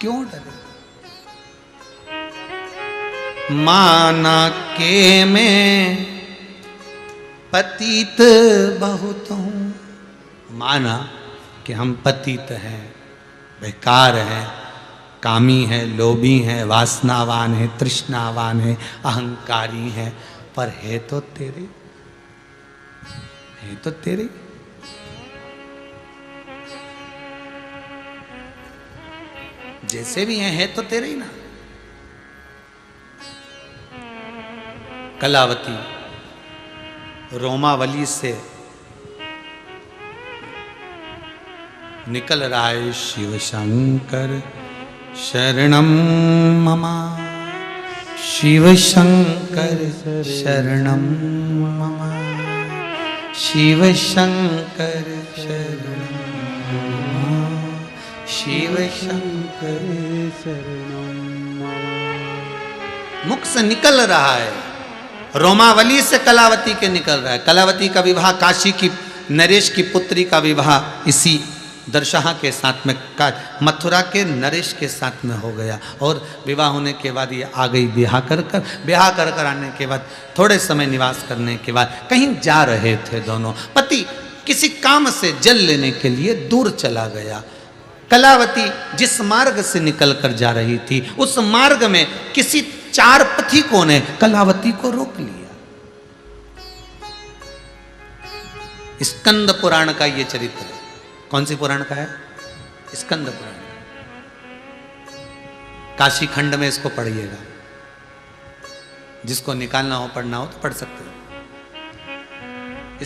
क्यों डरे। माना के मैं पतित बहुत हूं। माना कि हम पतित हैं बेकार हैं कामी हैं लोभी हैं वासनावान हैं तृष्णावान हैं अहंकारी हैं पर है तो तेरे जैसे भी हैं है तो तेरे ही ना। कलावती रोमावली से निकल रहा है शिव शंकर शरणं मम शिव शंकर शरणं मम शिव शंकर शरणं मम शिव शंकर शरणं मम। मुख से निकल रहा है रोमावली से कलावती के निकल रहा है। कलावती का विवाह काशी की नरेश की पुत्री का विवाह इसी दर्शहा के साथ में मथुरा के नरेश के साथ में हो गया और विवाह होने के बाद ये आ गई ब्याह कर आने के बाद थोड़े समय निवास करने के बाद कहीं जा रहे थे दोनों। पति किसी काम से जल लेने के लिए दूर चला गया। कलावती जिस मार्ग से निकल कर जा रही थी उस मार्ग में किसी चार पथिकों ने कलावती को रोक लिया। स्कंद पुराण का ये चरित्र है। कौन सी पुराण का है? स्कंद पुराण। काशी खंड में इसको पढ़िएगा। जिसको निकालना हो पढ़ना हो तो पढ़ सकते हो।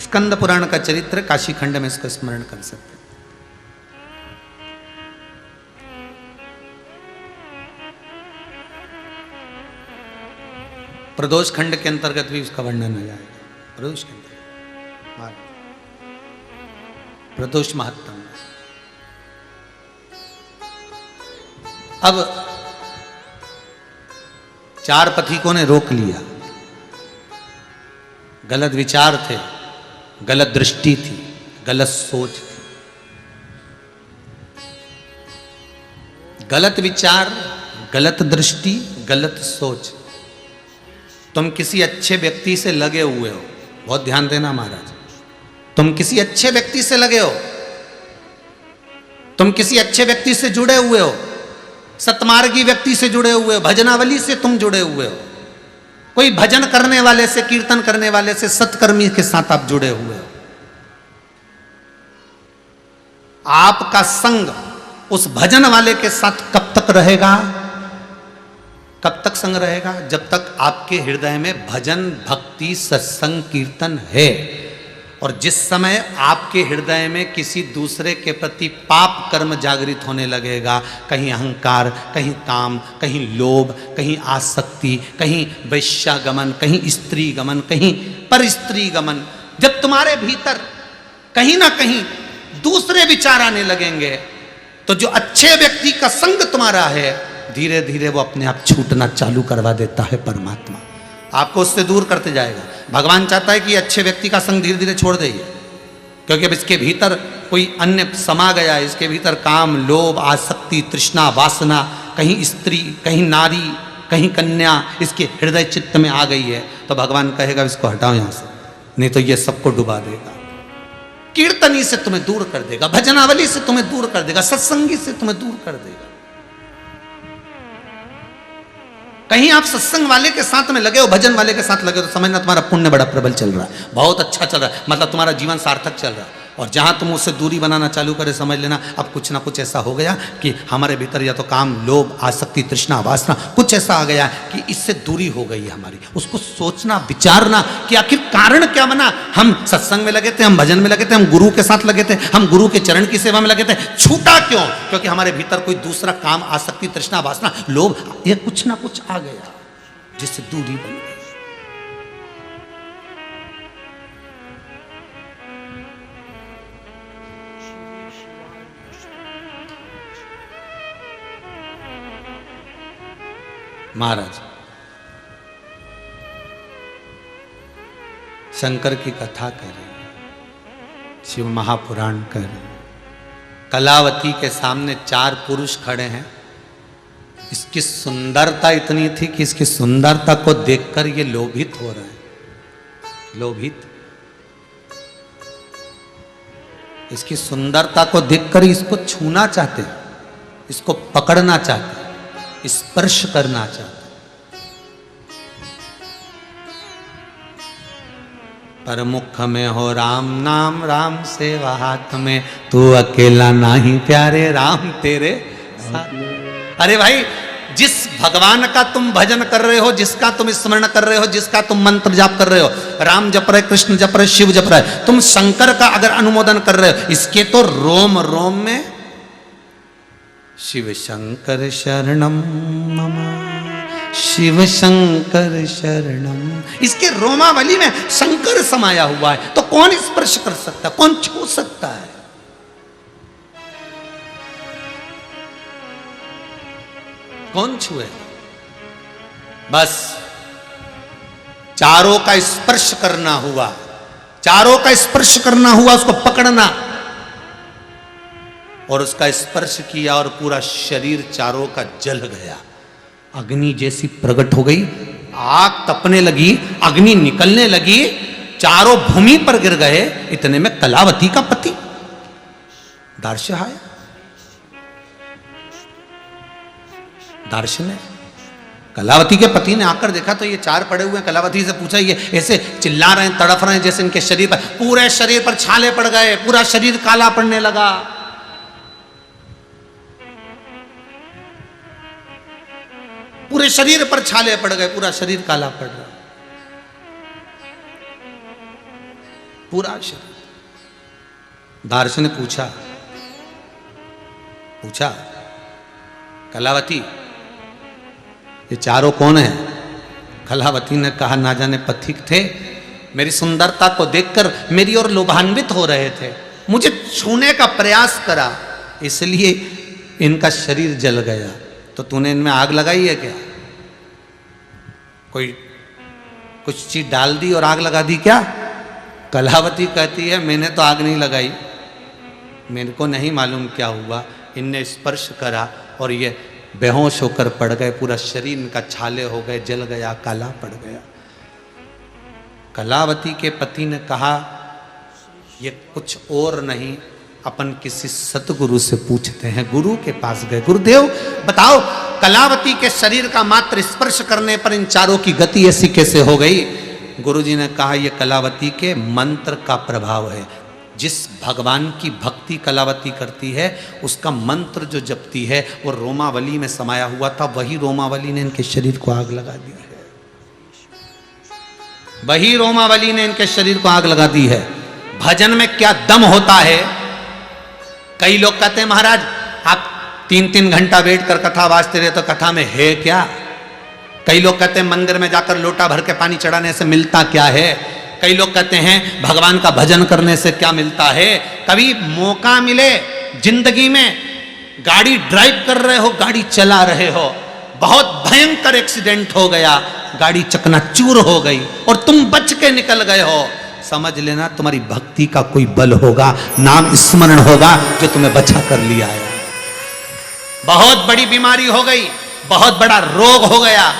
स्कंद पुराण का चरित्र काशी खंड में इसको स्मरण कर सकते हो। प्रदोष खंड के अंतर्गत भी उसका वर्णन आ जाएगा। प्रदोष के अंतर्गत प्रदोष महत्तम। अब 4 पथिकों ने रोक लिया। गलत विचार थे, गलत दृष्टि थी, गलत सोच थी। गलत विचार, गलत दृष्टि, गलत सोच। तुम किसी अच्छे व्यक्ति से लगे हुए हो, बहुत ध्यान देना महाराज, तुम किसी अच्छे व्यक्ति से लगे हो, तुम किसी अच्छे व्यक्ति से जुड़े हुए हो, सतमार्गी व्यक्ति से जुड़े हुए हो, भजनावली से तुम जुड़े हुए हो, कोई भजन करने वाले से, कीर्तन करने वाले से, सत्कर्मी के साथ आप जुड़े हुए हो। आपका संग उस भजन वाले के साथ कब तक रहेगा? कब तक संग रहेगा? जब तक आपके हृदय में भजन, भक्ति, सत्संग, कीर्तन है। और जिस समय आपके हृदय में किसी दूसरे के प्रति पाप कर्म जागृत होने लगेगा, कहीं अहंकार, कहीं काम, कहीं लोभ, कहीं आसक्ति, कहीं वैश्यागमन, कहीं स्त्री गमन, कहीं पर स्त्री गमन, जब तुम्हारे भीतर कहीं ना कहीं दूसरे विचार आने लगेंगे, तो जो अच्छे व्यक्ति का संग तुम्हारा है, धीरे धीरे वो अपने आप छूटना चालू करवा देता है। परमात्मा आपको उससे दूर करते जाएगा। भगवान चाहता है कि अच्छे व्यक्ति का संग धीरे धीरे छोड़ देइए, क्योंकि अब इसके भीतर कोई अन्य समा गया है। इसके भीतर काम, लोभ, आसक्ति, तृष्णा, वासना, कहीं स्त्री, कहीं नारी, कहीं कन्या इसके हृदय चित्त में आ गई है। तो भगवान कहेगा इसको हटाओ यहां से, नहीं तो ये सबको डुबा देगा। कीर्तनी से तुम्हें दूर कर देगा, भजनावली से तुम्हें दूर कर देगा, सत्संगी से तुम्हें दूर कर देगा। कहीं आप सत्संग वाले के साथ में लगे हो, भजन वाले के साथ लगे हो, तो समझना तुम्हारा पुण्य बड़ा प्रबल चल रहा है, बहुत अच्छा चल रहा है, मतलब तुम्हारा जीवन सार्थक चल रहा है। और जहां तुम उससे दूरी बनाना चालू करे, समझ लेना अब कुछ ना कुछ ऐसा हो गया कि हमारे भीतर या तो काम, लोभ, आसक्ति, तृष्णा, वासना, कुछ ऐसा आ गया कि इससे दूरी हो गई है हमारी। उसको सोचना, विचारना कि आखिर कारण क्या बना। हम सत्संग में लगे थे, हम भजन में लगे थे, हम गुरु के साथ लगे थे, हम गुरु के चरण की सेवा में लगे थे, छूटा क्यों? क्योंकि हमारे भीतर कोई दूसरा काम, आसक्ति, तृष्णा, वासना, लोभ, ये कुछ ना कुछ आ गया जिससे दूरी बन गई। महाराज शंकर की कथा करें, शिव महापुराण करें। कलावती के सामने 4 पुरुष खड़े हैं। इसकी सुंदरता इतनी थी कि इसकी सुंदरता को देखकर ये लोभित हो रहे हैं। लोभित, इसकी सुंदरता को देखकर इसको छूना चाहते हैं, इसको पकड़ना चाहते हैं, स्पर्श करना चाहते। पर मुख में हो राम नाम, राम सेवा हाथ में, तू अकेला नहीं प्यारे, राम तेरे साथ। अरे भाई, जिस भगवान का तुम भजन कर रहे हो, जिसका तुम स्मरण कर रहे हो, जिसका तुम मंत्र जाप कर रहे हो, राम जप रहे, कृष्ण जप रहे, शिव जप रहे, तुम शंकर का अगर अनुमोदन कर रहे हो, इसके तो रोम रोम में शिव शंकर शरणम मम, शिव शंकर शरणम, इसके रोमावली में शंकर समाया हुआ है। तो कौन स्पर्श कर सकता है, कौन छू सकता है? कौन छुए? बस चारों का स्पर्श करना हुआ, चारों का स्पर्श करना हुआ, उसको पकड़ना, और उसका स्पर्श किया और पूरा शरीर चारों का जल गया। अग्नि जैसी प्रकट हो गई, आग तपने लगी, अग्नि निकलने लगी, चारों भूमि पर गिर गए। इतने में कलावती का पति दार्शनिक आया। दार्शनिक कलावती के पति ने आकर देखा तो ये 4 पड़े हुए हैं। कलावती से पूछा, ये ऐसे चिल्ला रहे हैं, तड़फ रहे हैं जैसे इनके शरीर पर, पूरे शरीर पर छाले पड़ गए, पूरा शरीर काला पड़ने लगा। पूरे शरीर पर छाले पड़ गए, पूरा शरीर काला पड़ रहा, पूरा शरीर। दार्शनिक ने पूछा कलावती, ये चारों कौन है? कलावती ने कहा ना जाने पथिक थे, मेरी सुंदरता को देखकर मेरी ओर लोभान्वित हो रहे थे, मुझे छूने का प्रयास करा, इसलिए इनका शरीर जल गया। तो तूने इनमें आग लगाई है क्या? कोई कुछ चीज डाल दी और आग लगा दी क्या? कलावती कहती है मैंने तो आग नहीं लगाई, मेरे को नहीं मालूम क्या हुआ, इनने स्पर्श करा और ये बेहोश होकर पड़ गए, पूरा शरीर इनका छाले हो गए, जल गया, काला पड़ गया। कलावती के पति ने कहा ये कुछ और नहीं, अपन किसी सतगुरु से पूछते हैं। गुरु के पास गए, गुरुदेव बताओ कलावती के शरीर का मात्र स्पर्श करने पर इन चारों की गति ऐसी कैसे हो गई? गुरुजी ने कहा यह कलावती के मंत्र का प्रभाव है। जिस भगवान की भक्ति कलावती करती है उसका मंत्र जो जपती है वो रोमावली में समाया हुआ था, वही रोमावली ने इनके शरीर को आग लगा दी है, वही रोमावली ने इनके शरीर को आग लगा दी है। भजन में क्या दम होता है। कई लोग कहते हैं महाराज आप 3-3 घंटा बैठ कर कथा वाचते रहे तो कथा में है क्या? कई लोग कहते हैं मंदिर में जाकर लोटा भर के पानी चढ़ाने से मिलता क्या है? कई लोग कहते हैं भगवान का भजन करने से क्या मिलता है? कभी मौका मिले जिंदगी में, गाड़ी ड्राइव कर रहे हो, गाड़ी चला रहे हो, बहुत भयंकर एक्सीडेंट हो गया, गाड़ी चकनाचूर हो गई और तुम बच के निकल गए हो, समझ लेना तुम्हारी भक्ति का कोई बल होगा, नाम स्मरण होगा जो तुम्हें बचा कर लिया है। बहुत बड़ी बीमारी हो गई, बहुत बड़ा रोग हो गया,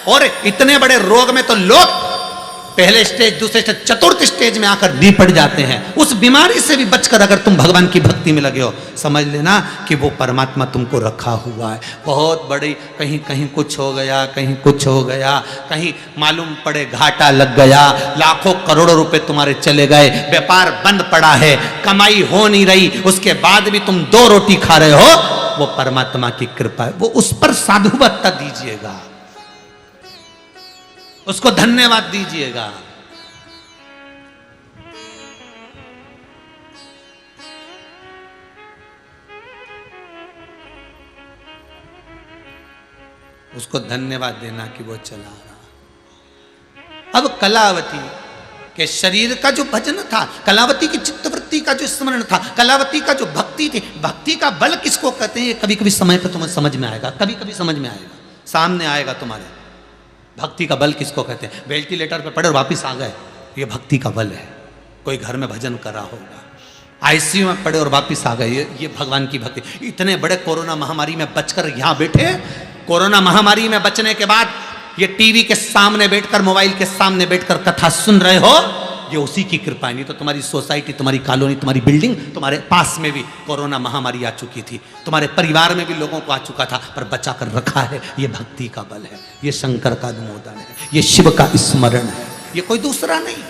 और इतने बड़े रोग में तो लोग पहले स्टेज, दूसरे स्टेज, चतुर्थ स्टेज में आकर निपट जाते हैं। उस बीमारी से भी बचकर अगर तुम भगवान की भक्ति में लगे हो, समझ लेना कि वो परमात्मा तुमको रखा हुआ है। बहुत बड़ी, कहीं कहीं कुछ हो गया, कहीं कुछ हो गया, कहीं मालूम पड़े घाटा लग गया, लाखों करोड़ों रुपए तुम्हारे चले गए, व्यापार बंद पड़ा है, कमाई हो नहीं रही, उसके बाद भी तुम 2 रोटी खा रहे हो, वो परमात्मा की कृपा है। वो उस पर साधुवत्ता दीजिएगा, उसको धन्यवाद दीजिएगा। उसको धन्यवाद देना कि वो चला रहा। अब कलावती के शरीर का जो भजन था, कलावती की चित्तवृत्ति का जो स्मरण था, कलावती का जो भक्ति थी, भक्ति का बल किसको कहते हैं ये कभी कभी समय पर तुम्हें समझ में आएगा, कभी कभी समझ में आएगा, सामने आएगा तुम्हारे। भक्ति का बल किसको कहते हैं? वेंटिलेटर पे पड़े और वापिस आ गए, ये भक्ति का बल है। कोई घर में भजन कर रहा होगा, आईसीयू में पड़े और वापिस आ गए, ये भगवान की भक्ति। इतने बड़े कोरोना महामारी में बचकर यहाँ बैठे, कोरोना महामारी में बचने के बाद ये टीवी के सामने बैठकर, मोबाइल के सामने बैठकर कथा सुन रहे हो, ये उसी की कृपा है। नहीं तो तुम्हारी सोसाइटी, तुम्हारी कॉलोनी, तुम्हारी बिल्डिंग, तुम्हारे पास में भी कोरोना महामारी आ चुकी थी, तुम्हारे परिवार में भी लोगों को आ चुका था, पर बचा कर रखा है। ये भक्ति का बल है, ये शंकर का अनुमोदन है, ये शिव का स्मरण है, ये कोई दूसरा नहीं।